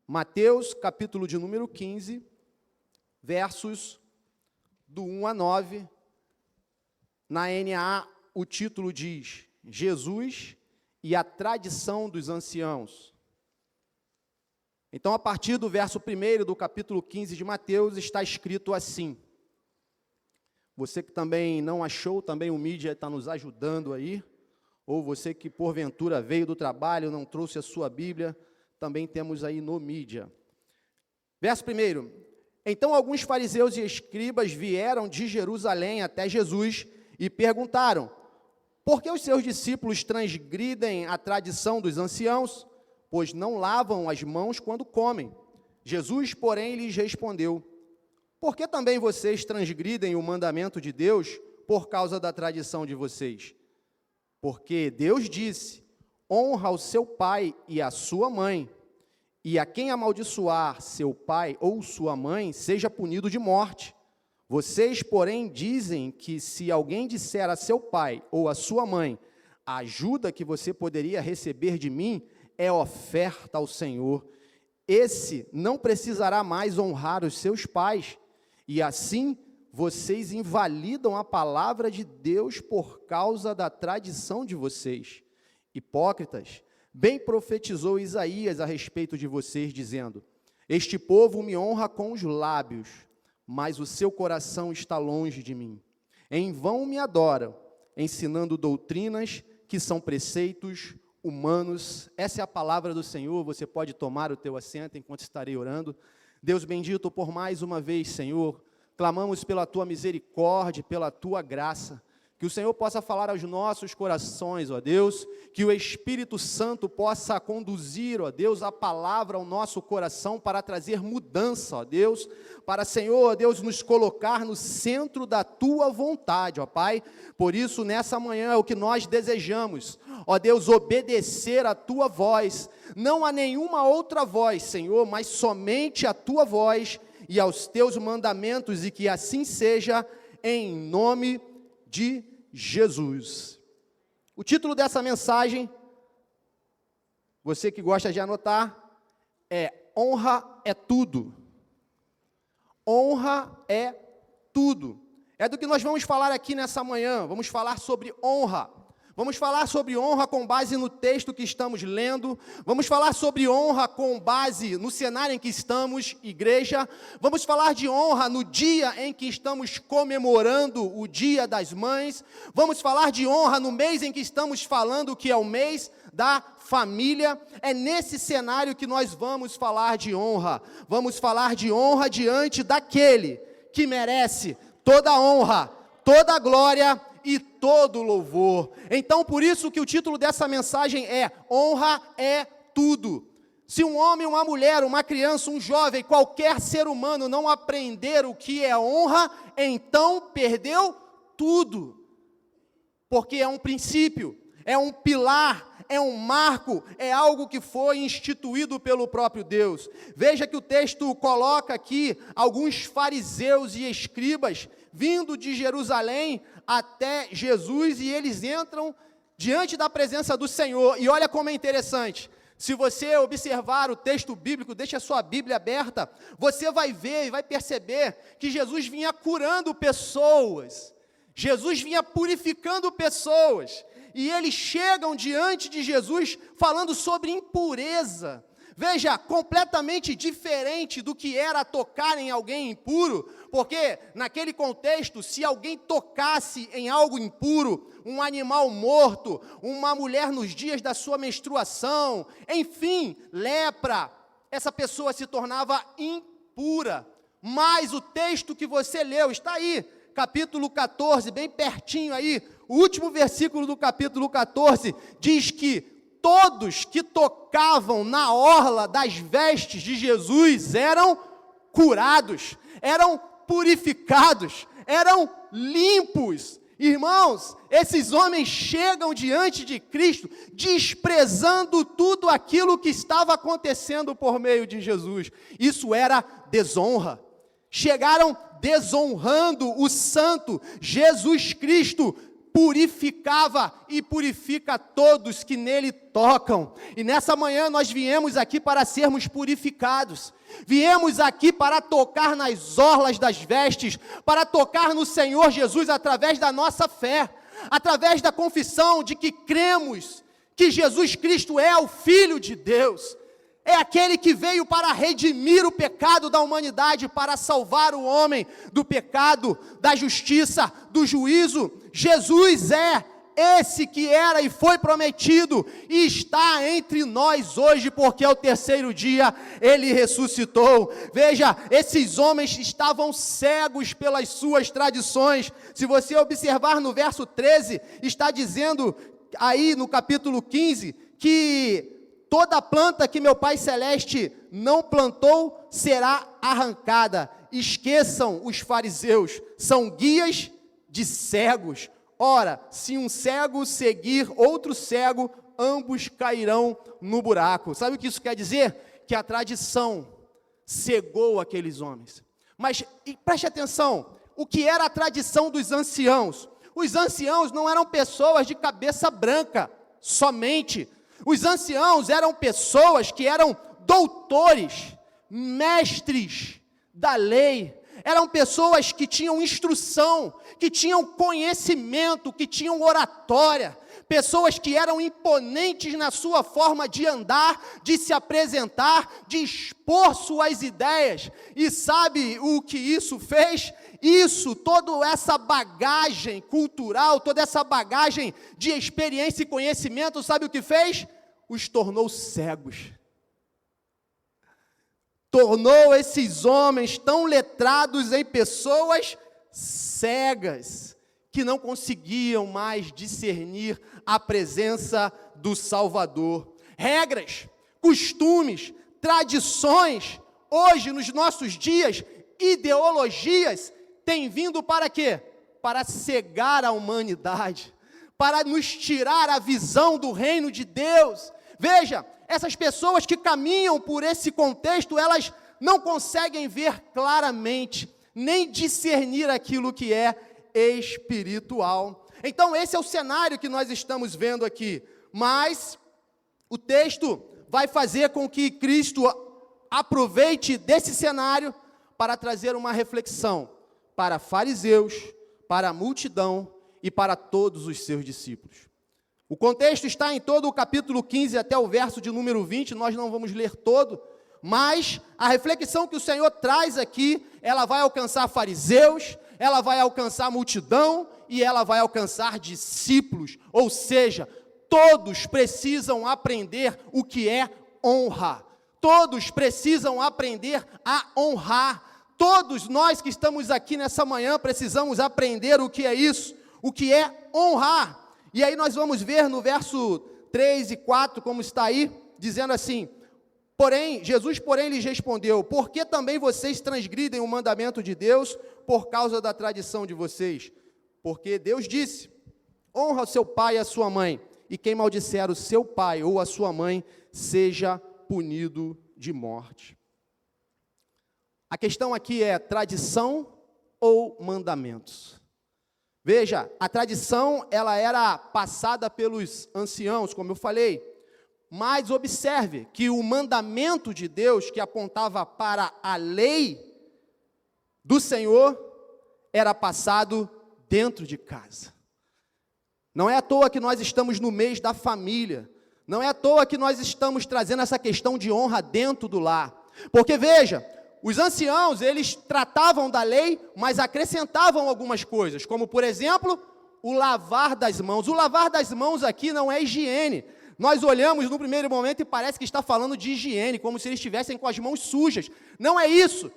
Mateus, capítulo de número 15, versos do 1 a 9. Na NA, o título diz: Jesus e a tradição dos anciãos. Então, a partir do verso 1 do capítulo 15 de Mateus, está escrito assim. Você que também não achou, também o mídia está nos ajudando aí, ou você que porventura veio do trabalho, não trouxe a sua Bíblia, também temos aí no mídia. Verso 1. Então alguns fariseus e escribas vieram de Jerusalém até Jesus e perguntaram: por que os seus discípulos transgridem a tradição dos anciãos, pois não lavam as mãos quando comem? Jesus, porém, lhes respondeu: por que também vocês transgridem o mandamento de Deus por causa da tradição de vocês? Porque Deus disse: honra o seu pai e a sua mãe, e a quem amaldiçoar seu pai ou sua mãe, seja punido de morte. Vocês, porém, dizem que se alguém disser a seu pai ou a sua mãe: a ajuda que você poderia receber de mim é oferta ao Senhor, esse não precisará mais honrar os seus pais, e assim vocês invalidam a palavra de Deus por causa da tradição de vocês. Hipócritas, bem profetizou Isaías a respeito de vocês, dizendo: este povo me honra com os lábios, mas o seu coração está longe de mim. Em vão me adoram, ensinando doutrinas que são preceitos humanos. Essa é a palavra do Senhor. Você pode tomar o teu assento enquanto estarei orando. Deus bendito, por mais uma vez, Senhor, clamamos pela tua misericórdia, pela tua graça, que o Senhor possa falar aos nossos corações, ó Deus, que o Espírito Santo possa conduzir, ó Deus, a palavra ao nosso coração para trazer mudança, ó Deus, para, Senhor, ó Deus, nos colocar no centro da tua vontade, ó Pai. Por isso, nessa manhã, é o que nós desejamos, ó Deus, obedecer a tua voz, não a nenhuma outra voz, Senhor, mas somente a tua voz e aos teus mandamentos, e que assim seja, em nome de Jesus. O título dessa mensagem, você que gosta de anotar, é Honra é Tudo. Honra é tudo. É do que nós vamos falar aqui nessa manhã. Vamos falar sobre honra. Vamos falar sobre honra com base no texto que estamos lendo. Vamos falar sobre honra com base no cenário em que estamos, igreja. Vamos falar de honra no dia em que estamos comemorando o Dia das Mães. Vamos falar de honra no mês em que estamos falando, que é o mês da família. É nesse cenário que nós vamos falar de honra. Vamos falar de honra diante daquele que merece toda a honra, toda a glória e todo louvor. Então, por isso que o título dessa mensagem é Honra é Tudo. Se um homem, uma mulher, uma criança, um jovem, qualquer ser humano não aprender o que é honra, então perdeu tudo. Porque é um princípio, é um pilar, é um marco, é algo que foi instituído pelo próprio Deus. Veja que o texto coloca aqui alguns fariseus e escribas vindo de Jerusalém até Jesus, e eles entram diante da presença do Senhor. E olha como é interessante, se você observar o texto bíblico, deixa a sua Bíblia aberta, você vai ver e vai perceber que Jesus vinha curando pessoas, Jesus vinha purificando pessoas, e eles chegam diante de Jesus falando sobre impureza. Veja, completamente diferente do que era tocar em alguém impuro, porque naquele contexto, se alguém tocasse em algo impuro, um animal morto, uma mulher nos dias da sua menstruação, enfim, lepra, essa pessoa se tornava impura. Mas o texto que você leu, está aí, capítulo 14, bem pertinho aí, o último versículo do capítulo 14, diz que todos que tocavam na orla das vestes de Jesus eram curados, eram purificados, eram limpos. Irmãos, esses homens chegam diante de Cristo desprezando tudo aquilo que estava acontecendo por meio de Jesus. Isso era desonra. Chegaram desonrando o santo Jesus Cristo, purificava e purifica todos que nele tocam. E nessa manhã nós viemos aqui para sermos purificados. Viemos aqui para tocar nas orlas das vestes, para tocar no Senhor Jesus através da nossa fé, através da confissão de que cremos que Jesus Cristo é o Filho de Deus. É aquele que veio para redimir o pecado da humanidade, para salvar o homem do pecado, da justiça, do juízo. Jesus é esse que era e foi prometido, e está entre nós hoje, porque ao terceiro dia ele ressuscitou. Veja, esses homens estavam cegos pelas suas tradições. Se você observar no verso 13, está dizendo aí no capítulo 15, que toda planta que meu Pai Celeste não plantou será arrancada. Esqueçam os fariseus, são guias de cegos. Ora, se um cego seguir outro cego, ambos cairão no buraco. Sabe o que isso quer dizer? Que a tradição cegou aqueles homens. Mas preste atenção, o que era a tradição dos anciãos? Os anciãos não eram pessoas de cabeça branca somente. Os anciãos eram pessoas que eram doutores, mestres da lei. Eram pessoas que tinham instrução, que tinham conhecimento, que tinham oratória. Pessoas que eram imponentes na sua forma de andar, de se apresentar, de expor suas ideias. E sabe o que isso fez? Isso, toda essa bagagem cultural, toda essa bagagem de experiência e conhecimento, sabe o que fez? Os tornou cegos. Tornou esses homens tão letrados em pessoas cegas, que não conseguiam mais discernir a presença do Salvador. Regras, costumes, tradições, hoje nos nossos dias, ideologias, têm vindo para quê? Para cegar a humanidade, para nos tirar a visão do reino de Deus. Veja, essas pessoas que caminham por esse contexto, elas não conseguem ver claramente, nem discernir aquilo que é espiritual. Então esse é o cenário que nós estamos vendo aqui, mas o texto vai fazer com que Cristo aproveite desse cenário para trazer uma reflexão para fariseus, para a multidão e para todos os seus discípulos. O contexto está em todo o capítulo 15 até o verso de número 20, nós não vamos ler todo, mas a reflexão que o Senhor traz aqui, ela vai alcançar fariseus, ela vai alcançar multidão e ela vai alcançar discípulos, ou seja, todos precisam aprender o que é honra, todos precisam aprender a honrar, todos nós que estamos aqui nessa manhã precisamos aprender o que é isso, o que é honrar. E aí nós vamos ver no verso 3 e 4, como está aí, dizendo assim: Jesus, porém, lhes respondeu: por que também vocês transgridem o mandamento de Deus por causa da tradição de vocês? Porque Deus disse: honra o seu pai e a sua mãe, e quem maldisser o seu pai ou a sua mãe, seja punido de morte. A questão aqui é tradição ou mandamentos? Veja, a tradição, ela era passada pelos anciãos, como eu falei, mas observe que o mandamento de Deus, que apontava para a lei do Senhor, era passado dentro de casa. Não é à toa que nós estamos no mês da família, não é à toa que nós estamos trazendo essa questão de honra dentro do lar, porque veja, os anciãos, eles tratavam da lei, mas acrescentavam algumas coisas, como por exemplo, o lavar das mãos. O lavar das mãos aqui não é higiene. Nós olhamos no primeiro momento e parece que está falando de higiene, como se eles estivessem com as mãos sujas. Não é isso.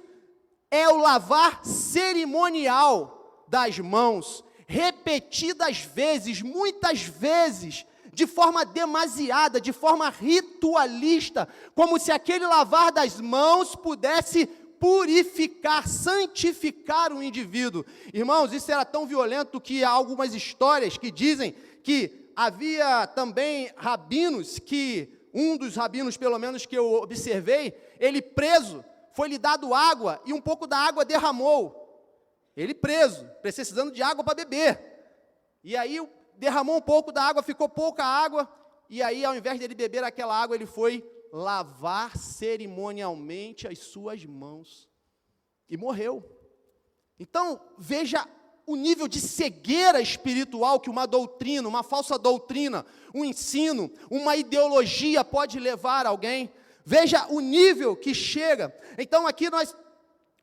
É o lavar cerimonial das mãos, repetidas vezes, muitas vezes, de forma demasiada, de forma ritualista, como se aquele lavar das mãos pudesse purificar, santificar o indivíduo. Irmãos, isso era tão violento que há algumas histórias que dizem que havia também rabinos, que um dos rabinos, pelo menos que eu observei, ele preso, foi-lhe dado água e um pouco da água derramou. Ele preso, precisando de água para beber. E aí derramou um pouco da água, ficou pouca água, e aí ao invés dele beber aquela água, ele foi lavar cerimonialmente as suas mãos. E morreu. Então, veja o nível de cegueira espiritual que uma doutrina, uma falsa doutrina, um ensino, uma ideologia pode levar alguém. Veja o nível que chega. Então, aqui nós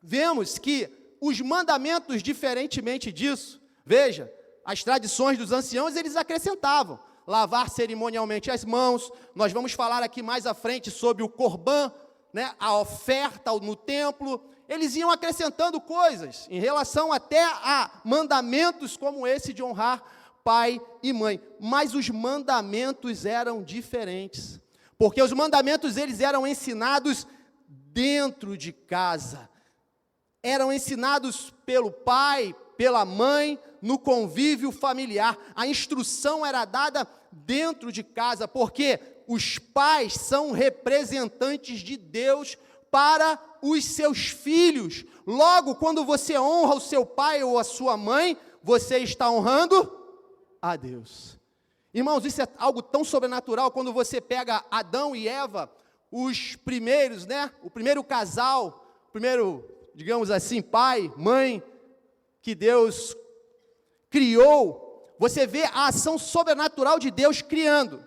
vemos que os mandamentos, diferentemente disso, veja, as tradições dos anciãos, eles acrescentavam lavar cerimonialmente as mãos. Nós vamos falar aqui mais à frente sobre o Corban, né, a oferta no templo. Eles iam acrescentando coisas em relação até a mandamentos como esse de honrar pai e mãe. Mas os mandamentos eram diferentes, porque os mandamentos eles eram ensinados dentro de casa. Eram ensinados pelo pai, pela mãe, no convívio familiar. A instrução era dada dentro de casa, porque os pais são representantes de Deus para os seus filhos. Logo, quando você honra o seu pai ou a sua mãe, você está honrando a Deus. Irmãos, isso é algo tão sobrenatural. Quando você pega Adão e Eva, os primeiros, né? O primeiro casal, o primeiro, digamos assim, pai, mãe, que Deus criou, você vê a ação sobrenatural de Deus criando.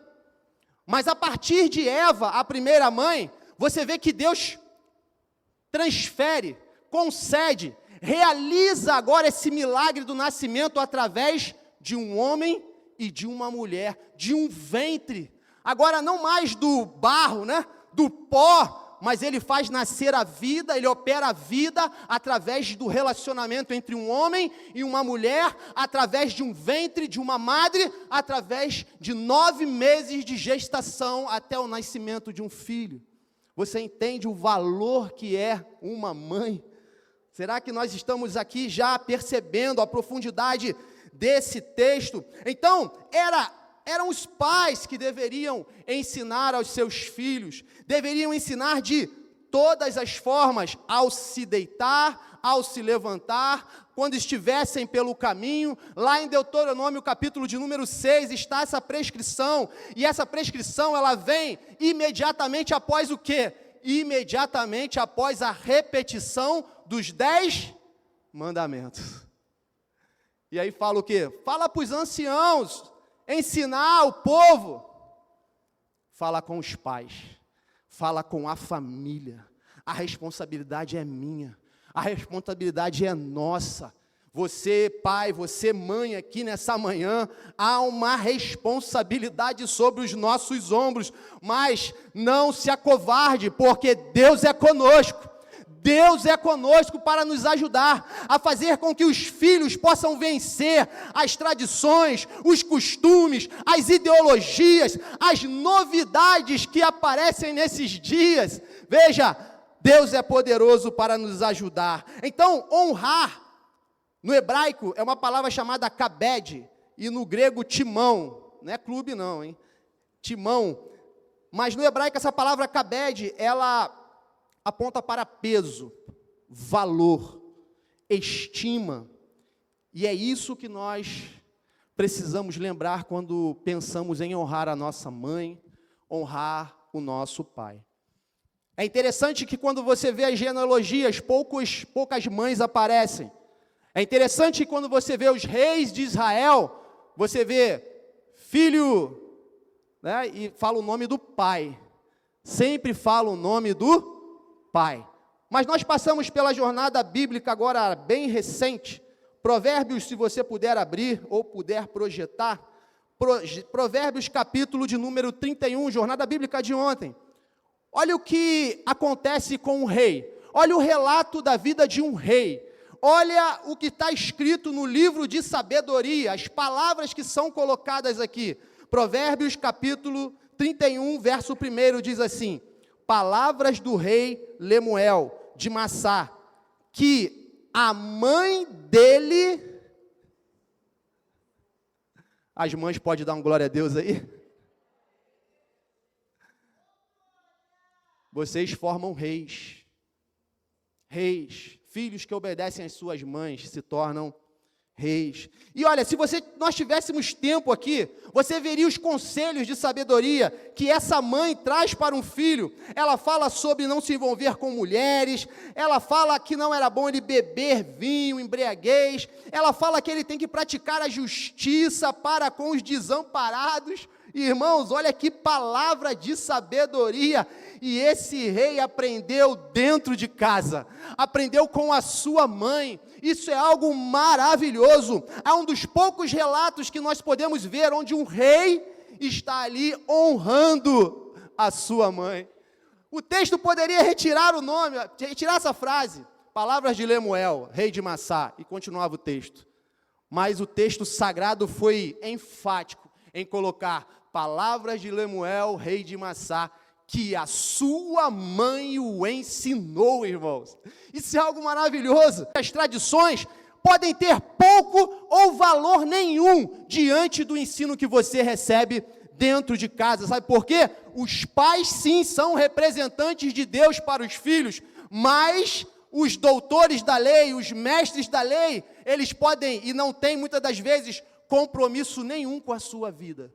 Mas a partir de Eva, a primeira mãe, você vê que Deus transfere, concede, realiza agora esse milagre do nascimento através de um homem e de uma mulher, de um ventre. Agora não mais do barro, né, do pó, mas ele faz nascer a vida, ele opera a vida através do relacionamento entre um homem e uma mulher, através de um ventre, de uma madre, através de 9 meses de gestação até o nascimento de um filho. Você entende o valor que é uma mãe? Será que nós estamos aqui já percebendo a profundidade desse texto? Então, eram os pais que deveriam ensinar aos seus filhos, deveriam ensinar de todas as formas, ao se deitar, ao se levantar, quando estivessem pelo caminho. Lá em Deuteronômio, capítulo de número 6, está essa prescrição, e essa prescrição, ela vem imediatamente após o quê? Imediatamente após a repetição dos 10 mandamentos. E aí fala o quê? Fala para os anciãos, ensinar o povo. Fala com os pais, fala com a família. A responsabilidade é minha, a responsabilidade é nossa. Você, pai, você, mãe, aqui nessa manhã, há uma responsabilidade sobre os nossos ombros, mas não se acovarde, porque Deus é conosco. Deus é conosco para nos ajudar a fazer com que os filhos possam vencer as tradições, os costumes, as ideologias, as novidades que aparecem nesses dias. Veja, Deus é poderoso para nos ajudar. Então, honrar, no hebraico, é uma palavra chamada kabed, e no grego timão, não é clube não, hein? Timão. Mas no hebraico essa palavra kabed, ela aponta para peso, valor, estima, e é isso que nós precisamos lembrar quando pensamos em honrar a nossa mãe, honrar o nosso pai. É interessante que quando você vê as genealogias, poucas mães aparecem. É interessante que quando você vê os reis de Israel, você vê filho, né, e fala o nome do pai, sempre fala o nome do pai. Mas nós passamos pela jornada bíblica agora bem recente, Provérbios, se você puder abrir ou puder projetar, Provérbios capítulo de número 31, jornada bíblica de ontem. Olha o que acontece com um rei, olha o relato da vida de um rei, olha o que está escrito no livro de sabedoria, as palavras que são colocadas aqui. Provérbios capítulo 31, verso 1 diz assim: palavras do rei Lemuel de Massá, que a mãe dele, as mães podem dar um glória a Deus aí? Vocês formam reis, filhos que obedecem às suas mães se tornam reis. E olha, se nós tivéssemos tempo aqui, você veria os conselhos de sabedoria que essa mãe traz para um filho. Ela fala sobre não se envolver com mulheres, ela fala que não era bom ele beber vinho, embriaguez, ela fala que ele tem que praticar a justiça para com os desamparados. Irmãos, olha que palavra de sabedoria. E esse rei aprendeu dentro de casa, aprendeu com a sua mãe. Isso é algo maravilhoso. É um dos poucos relatos que nós podemos ver onde um rei está ali honrando a sua mãe. O texto poderia retirar o nome, retirar essa frase, palavras de Lemuel, rei de Massá, e continuava o texto. Mas o texto sagrado foi enfático em colocar palavras de Lemuel, rei de Massá, que a sua mãe o ensinou, irmãos. Isso é algo maravilhoso. As tradições podem ter pouco ou valor nenhum diante do ensino que você recebe dentro de casa. Sabe por quê? Os pais, sim, são representantes de Deus para os filhos, mas os doutores da lei, os mestres da lei, eles podem e não têm, muitas das vezes, compromisso nenhum com a sua vida.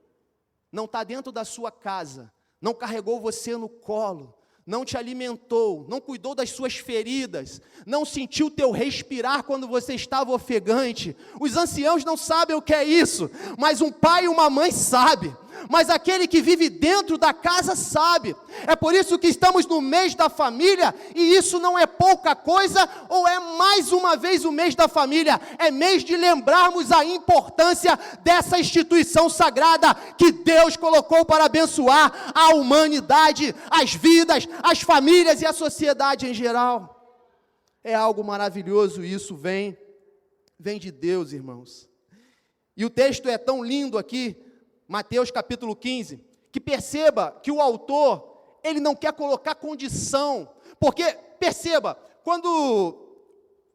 Não está dentro da sua casa, não carregou você no colo, não te alimentou, não cuidou das suas feridas, não sentiu o teu respirar quando você estava ofegante. Os anciãos não sabem o que é isso, mas um pai e uma mãe sabem. Mas aquele que vive dentro da casa sabe. É por isso que estamos no mês da família, e isso não é pouca coisa, ou é mais uma vez o mês da família, é mês de lembrarmos a importância dessa instituição sagrada que Deus colocou para abençoar a humanidade, as vidas, as famílias e a sociedade em geral. É algo maravilhoso, isso vem de Deus, irmãos. E o texto é tão lindo aqui, Mateus capítulo 15, que perceba que o autor, ele não quer colocar condição, porque, perceba, quando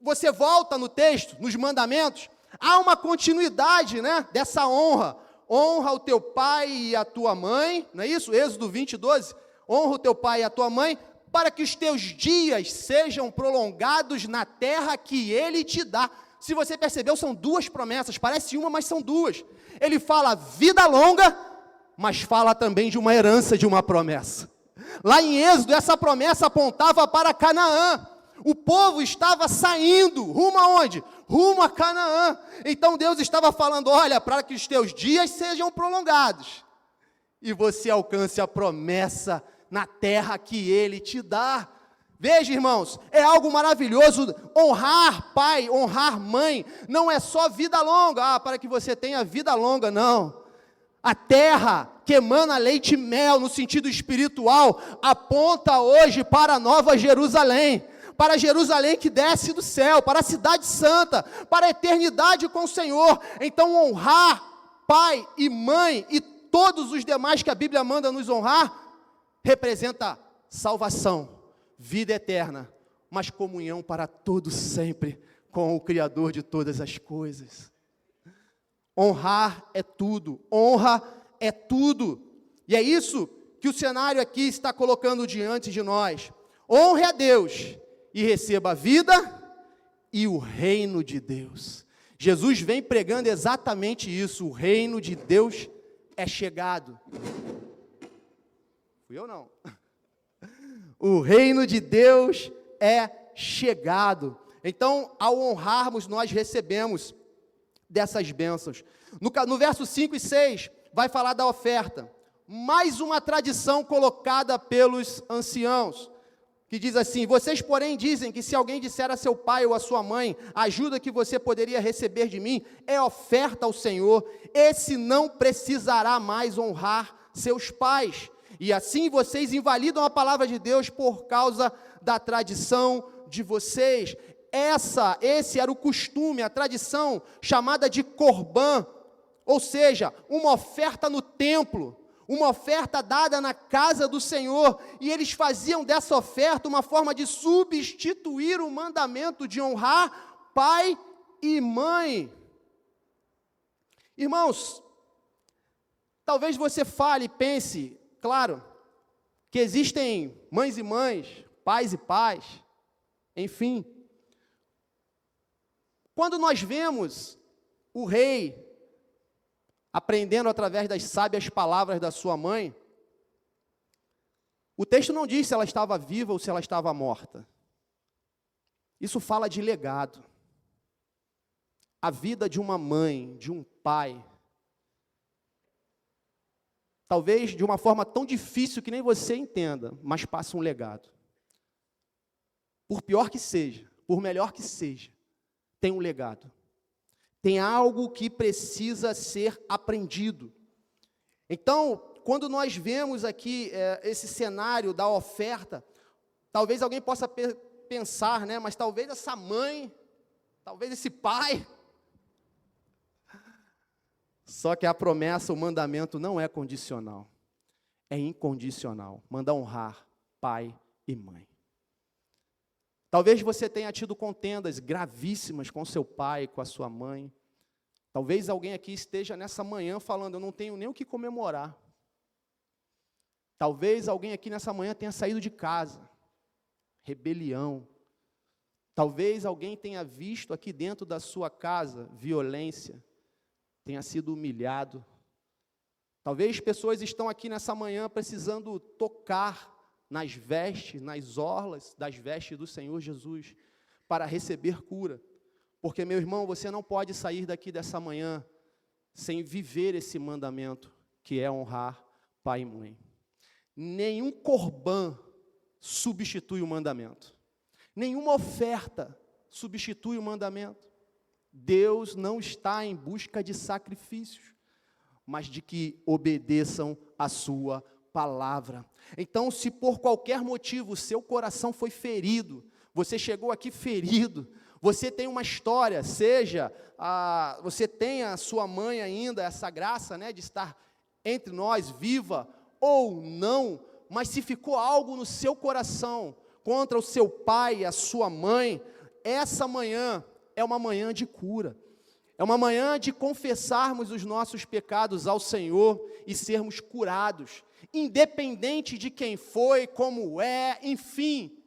você volta no texto, nos mandamentos, há uma continuidade, né, dessa honra. Honra o teu pai e a tua mãe, não é isso? Êxodo 20, 12, honra o teu pai e a tua mãe, para que os teus dias sejam prolongados na terra que ele te dá. Se você percebeu, são duas promessas, parece uma, mas são duas. Ele fala vida longa, mas fala também de uma herança, de uma promessa. Lá em Êxodo, essa promessa apontava para Canaã. O povo estava saindo, rumo aonde? Rumo a Canaã. Então Deus estava falando, olha, para que os teus dias sejam prolongados, e você alcance a promessa na terra que Ele te dá. Veja, irmãos, é algo maravilhoso, honrar pai, honrar mãe, não é só vida longa, para que você tenha vida longa, não. A terra que emana leite e mel, no sentido espiritual, aponta hoje para a Nova Jerusalém, para Jerusalém que desce do céu, para a cidade santa, para a eternidade com o Senhor. Então honrar pai e mãe e todos os demais que a Bíblia manda nos honrar, representa salvação, vida eterna, mas comunhão para todos sempre com o Criador de todas as coisas. Honrar é tudo, honra é tudo, e é isso que o cenário aqui está colocando diante de nós. Honre a Deus e receba a vida e o reino de Deus. Jesus vem pregando exatamente isso, o reino de Deus é chegado. Fui eu não? O reino de Deus é chegado. Então, ao honrarmos, nós recebemos dessas bênçãos. No verso 5 e 6, vai falar da oferta. Mais uma tradição colocada pelos anciãos, que diz assim: vocês, porém, dizem que se alguém disser a seu pai ou a sua mãe, a ajuda que você poderia receber de mim é oferta ao Senhor, esse não precisará mais honrar seus pais. E assim vocês invalidam a palavra de Deus por causa da tradição de vocês. Esse era o costume, a tradição chamada de corbã, ou seja, uma oferta no templo, uma oferta dada na casa do Senhor, e eles faziam dessa oferta uma forma de substituir o mandamento de honrar pai e mãe. Irmãos, talvez você fale e pense, claro, que existem mães e mães, pais e pais, enfim. Quando nós vemos o rei, aprendendo através das sábias palavras da sua mãe, o texto não diz se ela estava viva ou se ela estava morta. Isso fala de legado. A vida de uma mãe, de um pai, talvez de uma forma tão difícil que nem você entenda, mas passa um legado. Por pior que seja, por melhor que seja, tem um legado. Tem algo que precisa ser aprendido. Então, quando nós vemos aqui esse cenário da oferta, talvez alguém possa pensar, né, mas talvez essa mãe, talvez esse pai. Só que a promessa, o mandamento não é condicional, é incondicional. Manda honrar pai e mãe. Talvez você tenha tido contendas gravíssimas com seu pai, com a sua mãe. Talvez alguém aqui esteja nessa manhã falando, eu não tenho nem o que comemorar. Talvez alguém aqui nessa manhã tenha saído de casa, rebelião. Talvez alguém tenha visto aqui dentro da sua casa violência, tenha sido humilhado. Talvez pessoas estão aqui nessa manhã precisando tocar nas vestes, nas orlas das vestes do Senhor Jesus, para receber cura. Porque, meu irmão, você não pode sair daqui dessa manhã sem viver esse mandamento, que é honrar pai e mãe. Nenhum corbã substitui o mandamento. Nenhuma oferta substitui o mandamento. Deus não está em busca de sacrifícios, mas de que obedeçam a sua palavra. Então, se por qualquer motivo o seu coração foi ferido, você chegou aqui ferido, você tem uma história, você tem a sua mãe ainda, essa graça, né, de estar entre nós, viva ou não, mas se ficou algo no seu coração contra o seu pai e a sua mãe, essa manhã é uma manhã de cura, é uma manhã de confessarmos os nossos pecados ao Senhor e sermos curados, independente de quem foi, como é, enfim,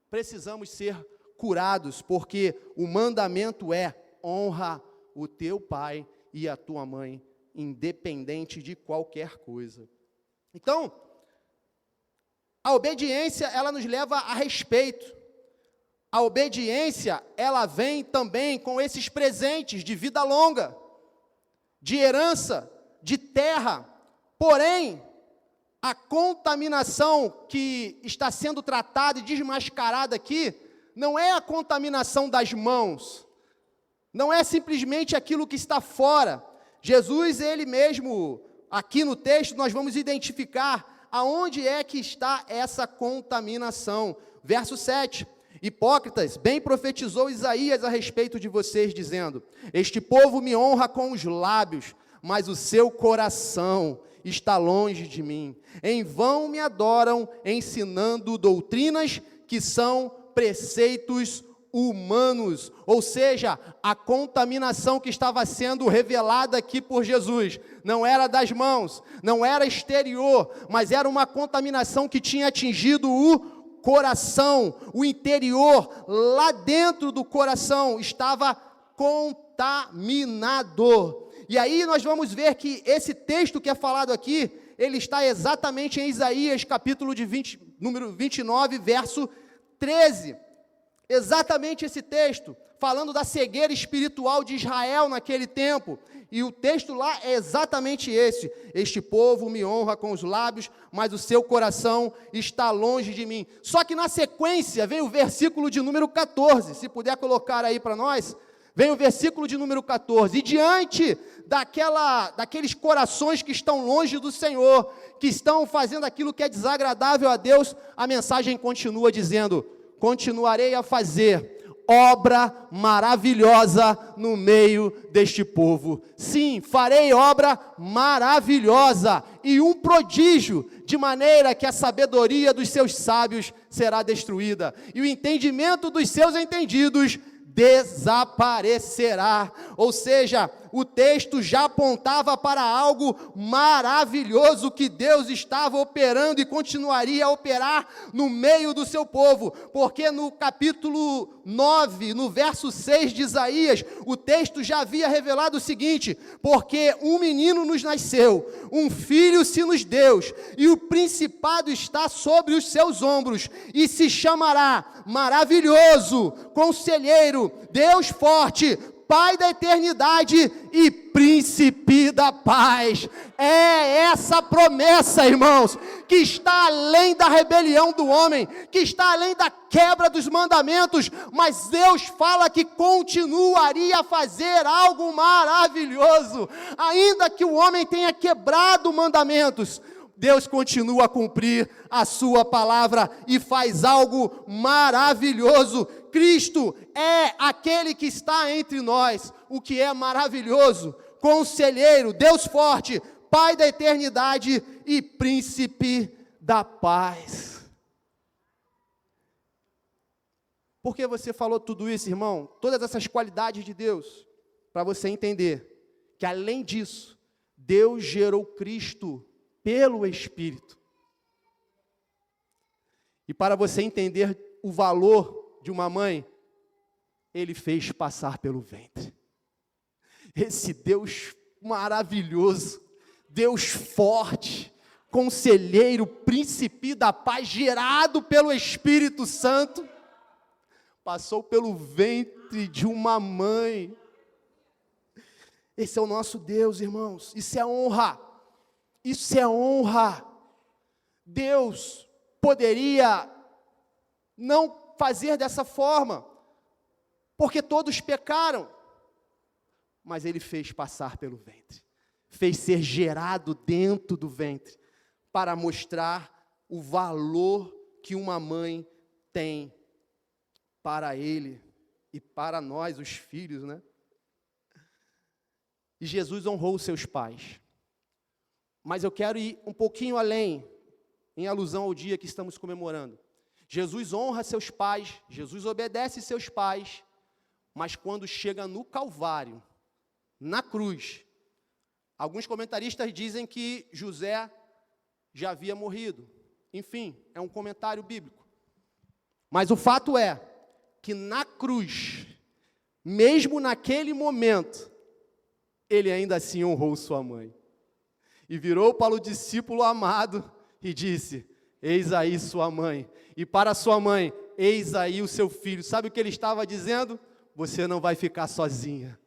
precisamos ser curados, porque o mandamento é, honra o teu pai e a tua mãe, independente de qualquer coisa. Então, a obediência, ela nos leva a respeito. A obediência, ela vem também com esses presentes de vida longa, de herança, de terra. Porém, a contaminação que está sendo tratada e desmascarada aqui, não é a contaminação das mãos, não é simplesmente aquilo que está fora. Jesus, ele mesmo, aqui no texto, nós vamos identificar aonde é que está essa contaminação. Verso 7, hipócritas, bem profetizou Isaías a respeito de vocês, dizendo, este povo me honra com os lábios, mas o seu coração está longe de mim. Em vão me adoram, ensinando doutrinas que são preceitos humanos, ou seja, a contaminação que estava sendo revelada aqui por Jesus, não era das mãos, não era exterior, mas era uma contaminação que tinha atingido o coração, o interior, lá dentro do coração, estava contaminado. E aí nós vamos ver que esse texto que é falado aqui, ele está exatamente em Isaías, capítulo número 29, verso 13, exatamente esse texto, falando da cegueira espiritual de Israel naquele tempo, e o texto lá é exatamente esse, este povo me honra com os lábios, mas o seu coração está longe de mim. Só que na sequência vem o versículo de número 14, se puder colocar aí para nós, vem o versículo de número 14, e diante daqueles corações que estão longe do Senhor, que estão fazendo aquilo que é desagradável a Deus, a mensagem continua dizendo, continuarei a fazer obra maravilhosa no meio deste povo. Sim, farei obra maravilhosa e um prodígio, de maneira que a sabedoria dos seus sábios será destruída, e o entendimento dos seus entendidos desaparecerá. Ou seja, o texto já apontava para algo maravilhoso que Deus estava operando e continuaria a operar no meio do seu povo, porque no capítulo 9, no verso 6 de Isaías, o texto já havia revelado o seguinte: porque um menino nos nasceu, um filho se nos deu, e o principado está sobre os seus ombros, e se chamará Maravilhoso, Conselheiro, Deus Forte, Pai da Eternidade e Príncipe da Paz. É essa promessa, irmãos, que está além da rebelião do homem, que está além da quebra dos mandamentos, mas Deus fala que continuaria a fazer algo maravilhoso, ainda que o homem tenha quebrado mandamentos. Deus continua a cumprir a sua palavra e faz algo maravilhoso. Cristo é aquele que está entre nós, o que é maravilhoso, Conselheiro, Deus Forte, Pai da Eternidade e Príncipe da Paz. Por que você falou tudo isso, irmão? Todas essas qualidades de Deus, para você entender que além disso, Deus gerou Cristo pelo Espírito. E para você entender o valor de uma mãe, Ele fez passar pelo ventre. Esse Deus maravilhoso, Deus forte, Conselheiro, Príncipe da Paz, gerado pelo Espírito Santo, passou pelo ventre de uma mãe. Esse é o nosso Deus, irmãos. Isso é honra. Isso é honra. Deus poderia não fazer dessa forma, porque todos pecaram, mas Ele fez passar pelo ventre, fez ser gerado dentro do ventre, para mostrar o valor que uma mãe tem para Ele e para nós, os filhos, né? E Jesus honrou os seus pais. Mas eu quero ir um pouquinho além, em alusão ao dia que estamos comemorando. Jesus honra seus pais, Jesus obedece seus pais, mas quando chega no Calvário, na cruz, alguns comentaristas dizem que José já havia morrido. Enfim, é um comentário bíblico. Mas o fato é que na cruz, mesmo naquele momento, ele ainda assim honrou sua mãe. E virou para o discípulo amado e disse: eis aí sua mãe. E para sua mãe, eis aí o seu filho. Sabe o que ele estava dizendo? Você não vai ficar sozinha.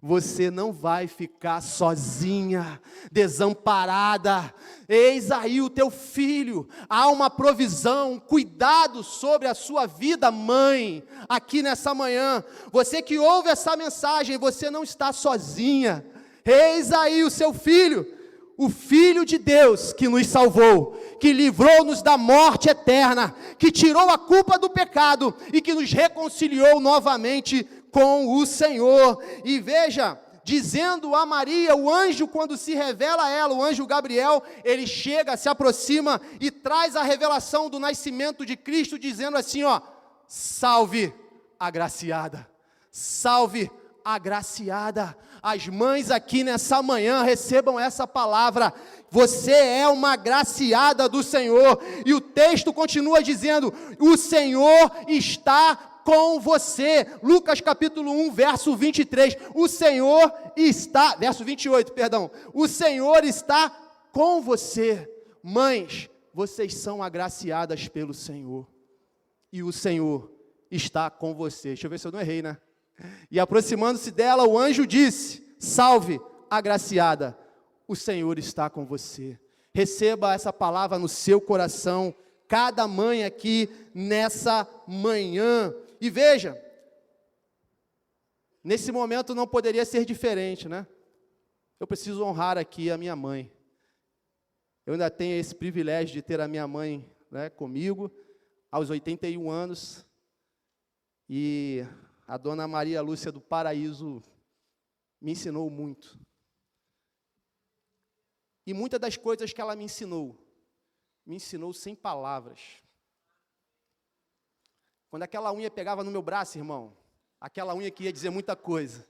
Você não vai ficar sozinha, desamparada. Eis aí o teu filho. Há uma provisão, um cuidado sobre a sua vida, mãe, aqui nessa manhã. Você que ouve essa mensagem, você não está sozinha. Eis aí o seu filho. O Filho de Deus que nos salvou, que livrou-nos da morte eterna, que tirou a culpa do pecado e que nos reconciliou novamente com o Senhor. E veja, dizendo a Maria, o anjo, quando se revela a ela, o anjo Gabriel, ele chega, se aproxima e traz a revelação do nascimento de Cristo, dizendo assim, ó: salve, agraciada, salve, agraciada. As mães aqui nessa manhã recebam essa palavra: você é uma agraciada do Senhor. E o texto continua dizendo: o Senhor está com você. Lucas capítulo 1, verso 23. O Senhor está, verso 28, perdão. O Senhor está com você. Mães, vocês são agraciadas pelo Senhor. E o Senhor está com você. Deixa eu ver se eu não errei, né? E aproximando-se dela, o anjo disse: salve, agraciada, o Senhor está com você. Receba essa palavra no seu coração, cada mãe aqui nessa manhã. E veja, nesse momento não poderia ser diferente, né? Eu preciso honrar aqui a minha mãe. Eu ainda tenho esse privilégio de ter a minha mãe, né, comigo, aos 81 anos, e a dona Maria Lúcia do Paraíso me ensinou muito. E muitas das coisas que ela me ensinou sem palavras. Quando aquela unha pegava no meu braço, irmão, aquela unha que ia dizer muita coisa.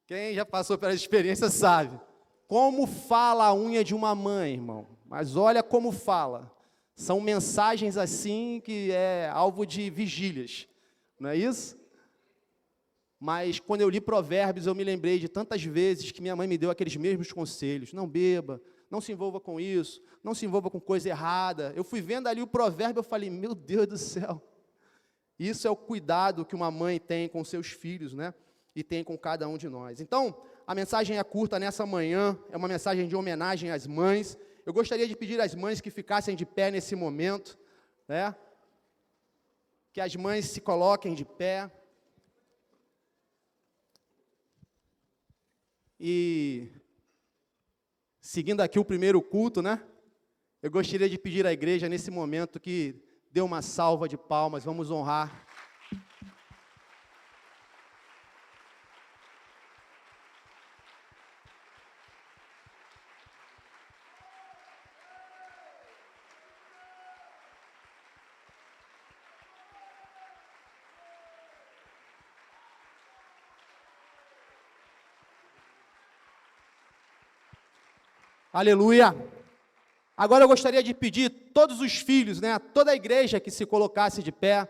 Quem já passou pela experiência sabe. Como fala a unha de uma mãe, irmão. Mas olha como fala. São mensagens assim que é alvo de vigílias. Não é isso? Mas quando eu li Provérbios, eu me lembrei de tantas vezes que minha mãe me deu aqueles mesmos conselhos. Não beba, não se envolva com isso, não se envolva com coisa errada. Eu fui vendo ali o provérbio, eu falei, meu Deus do céu. Isso é o cuidado que uma mãe tem com seus filhos, né? E tem com cada um de nós. Então, a mensagem é curta nessa manhã, é uma mensagem de homenagem às mães. Eu gostaria de pedir às mães que ficassem de pé nesse momento, né? Que as mães se coloquem de pé. E, seguindo aqui o primeiro culto, né? Eu gostaria de pedir à igreja, nesse momento, que dê uma salva de palmas, vamos honrar. Aleluia! Agora eu gostaria de pedir todos os filhos, né, toda a igreja que se colocasse de pé.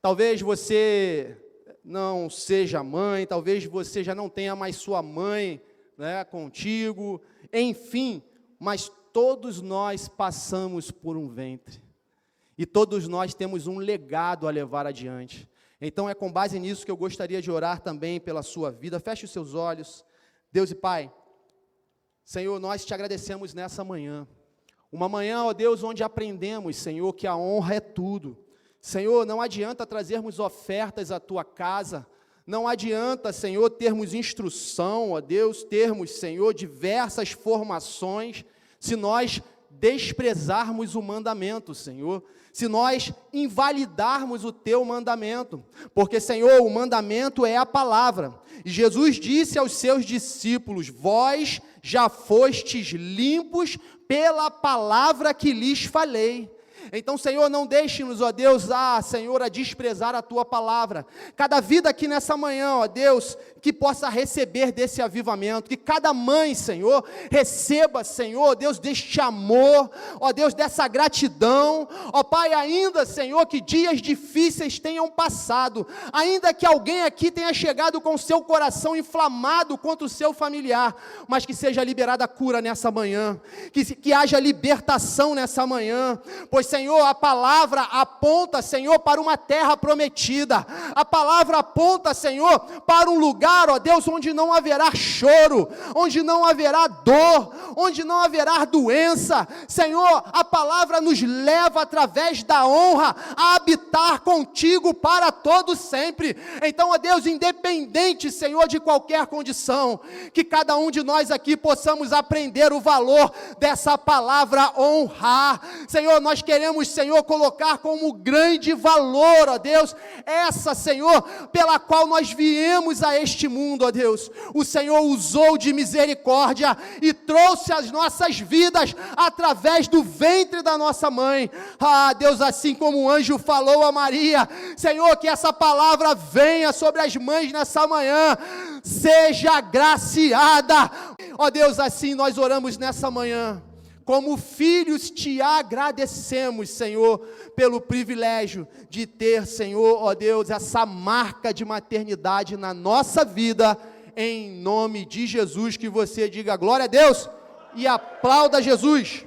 Talvez você não seja mãe, talvez você já não tenha mais sua mãe, né, contigo, enfim, mas todos nós passamos por um ventre. E todos nós temos um legado a levar adiante. Então é com base nisso que eu gostaria de orar também pela sua vida. Feche os seus olhos. Deus e Pai, Senhor, nós te agradecemos nessa manhã, uma manhã, ó Deus, onde aprendemos, Senhor, que a honra é tudo. Senhor, não adianta trazermos ofertas à tua casa, não adianta, Senhor, termos instrução, ó Deus, termos, Senhor, diversas formações, se nós desprezarmos o mandamento, Senhor, se nós invalidarmos o teu mandamento, porque, Senhor, o mandamento é a palavra, e Jesus disse aos seus discípulos, vós já fostes limpos pela palavra que lhes falei. Então, Senhor, não deixe-nos, ó Deus, Senhor, a desprezar a Tua palavra. Cada vida aqui nessa manhã, ó Deus, que possa receber desse avivamento, que cada mãe, Senhor, receba, Senhor, Deus, deste amor, ó Deus, dessa gratidão, ó Pai, ainda, Senhor, que dias difíceis tenham passado, ainda que alguém aqui tenha chegado com seu coração inflamado contra o seu familiar, mas que seja liberada a cura nessa manhã, que haja libertação nessa manhã, pois, Senhor, a palavra aponta, Senhor, para uma terra prometida, a palavra aponta, Senhor, para um lugar, ó Deus, onde não haverá choro, onde não haverá dor, onde não haverá doença. Senhor, a palavra nos leva através da honra a habitar contigo para todo sempre. Então, ó Deus, independente, Senhor, de qualquer condição, que cada um de nós aqui possamos aprender o valor dessa palavra honrar. Senhor, nós queremos, Senhor, colocar como grande valor, ó Deus, essa, Senhor, pela qual nós viemos a este mundo, ó Deus. O Senhor usou de misericórdia e trouxe as nossas vidas através do ventre da nossa mãe. Deus, assim como o anjo falou a Maria, Senhor, que essa palavra venha sobre as mães nessa manhã, seja agraciada. Ó Deus, assim nós oramos nessa manhã. Como filhos te agradecemos, Senhor, pelo privilégio de ter, Senhor, ó Deus, essa marca de maternidade na nossa vida, em nome de Jesus, que você diga glória a Deus e aplauda Jesus.